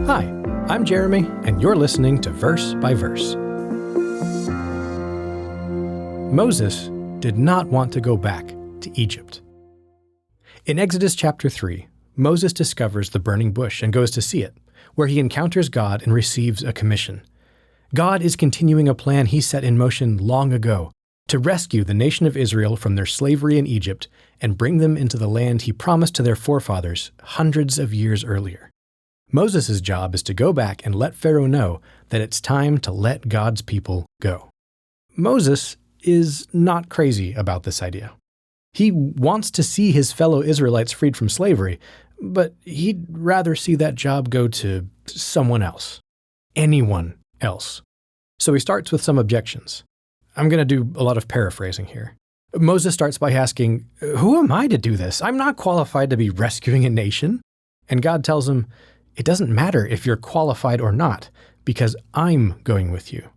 Hi, I'm Jeremy, and you're listening to Verse by Verse. Moses did not want to go back to Egypt. In Exodus chapter 3, Moses discovers the burning bush and goes to see it, where he encounters God and receives a commission. God is continuing a plan he set in motion long ago to rescue the nation of Israel from their slavery in Egypt and bring them into the land he promised to their forefathers hundreds of years earlier. Moses' job is to go back and let Pharaoh know that it's time to let God's people go. Moses is not crazy about this idea. He wants to see his fellow Israelites freed from slavery, but he'd rather see that job go to someone else. Anyone else. So he starts with some objections. I'm going to do a lot of paraphrasing here. Moses starts by asking, "Who am I to do this? I'm not qualified to be rescuing a nation." And God tells him, "It doesn't matter if you're qualified or not, because I'm going with you."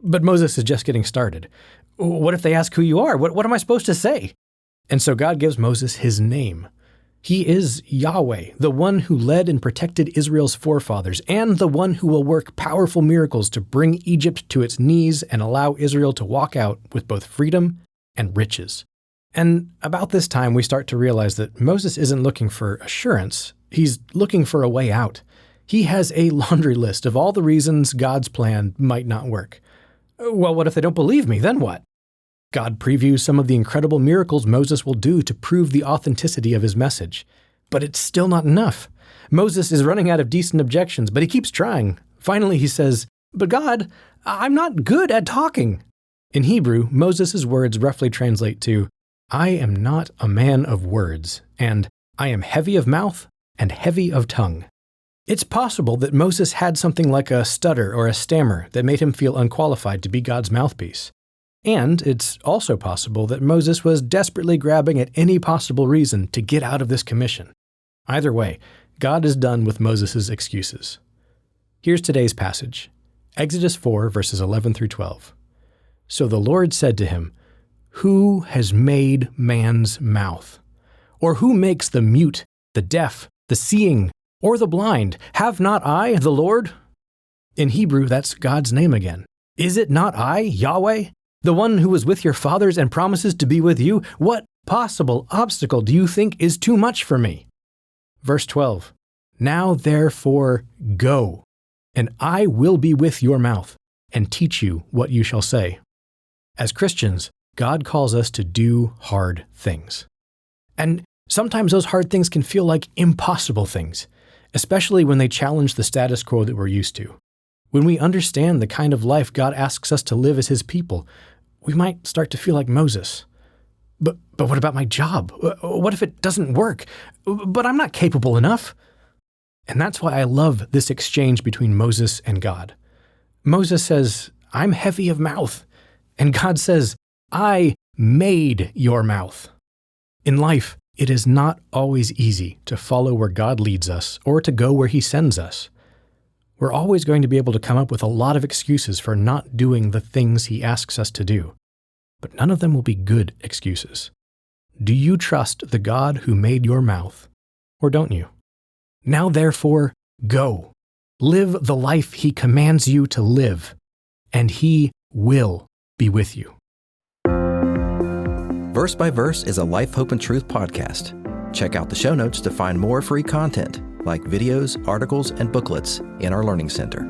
But Moses is just getting started. What if they ask who you are? What am I supposed to say? And so God gives Moses his name. He is Yahweh, the one who led and protected Israel's forefathers, and the one who will work powerful miracles to bring Egypt to its knees and allow Israel to walk out with both freedom and riches. And about this time, we start to realize that Moses isn't looking for assurance. He's looking for a way out. He has a laundry list of all the reasons God's plan might not work. Well, what if they don't believe me? Then what? God previews some of the incredible miracles Moses will do to prove the authenticity of his message. But it's still not enough. Moses is running out of decent objections, but he keeps trying. Finally, he says, "But God, I'm not good at talking." In Hebrew, Moses' words roughly translate to, "I am not a man of words," and "I am heavy of mouth and heavy of tongue." It's possible that Moses had something like a stutter or a stammer that made him feel unqualified to be God's mouthpiece. And it's also possible that Moses was desperately grabbing at any possible reason to get out of this commission. Either way, God is done with Moses' excuses. Here's today's passage, Exodus 4, verses 11 through 12. So the Lord said to him, "Who has made man's mouth? Or who makes the mute, the deaf, the seeing, or the blind? Have not I, the Lord?" In Hebrew, that's God's name again. Is it not I, Yahweh? The one who was with your fathers and promises to be with you? What possible obstacle do you think is too much for me? Verse 12, "Now therefore go, and I will be with your mouth, and teach you what you shall say." As Christians, God calls us to do hard things. And sometimes those hard things can feel like impossible things, especially when they challenge the status quo that we're used to. When we understand the kind of life God asks us to live as his people, we might start to feel like Moses. But what about my job? What if it doesn't work? But I'm not capable enough. And that's why I love this exchange between Moses and God. Moses says, "I'm heavy of mouth." And God says, "I made your mouth." In life, it is not always easy to follow where God leads us or to go where he sends us. We're always going to be able to come up with a lot of excuses for not doing the things he asks us to do. But none of them will be good excuses. Do you trust the God who made your mouth, or don't you? Now therefore, go. Live the life he commands you to live, and he will be with you. Verse by Verse is a Life, Hope, and Truth podcast. Check out the show notes to find more free content, like videos, articles, and booklets in our Learning Center.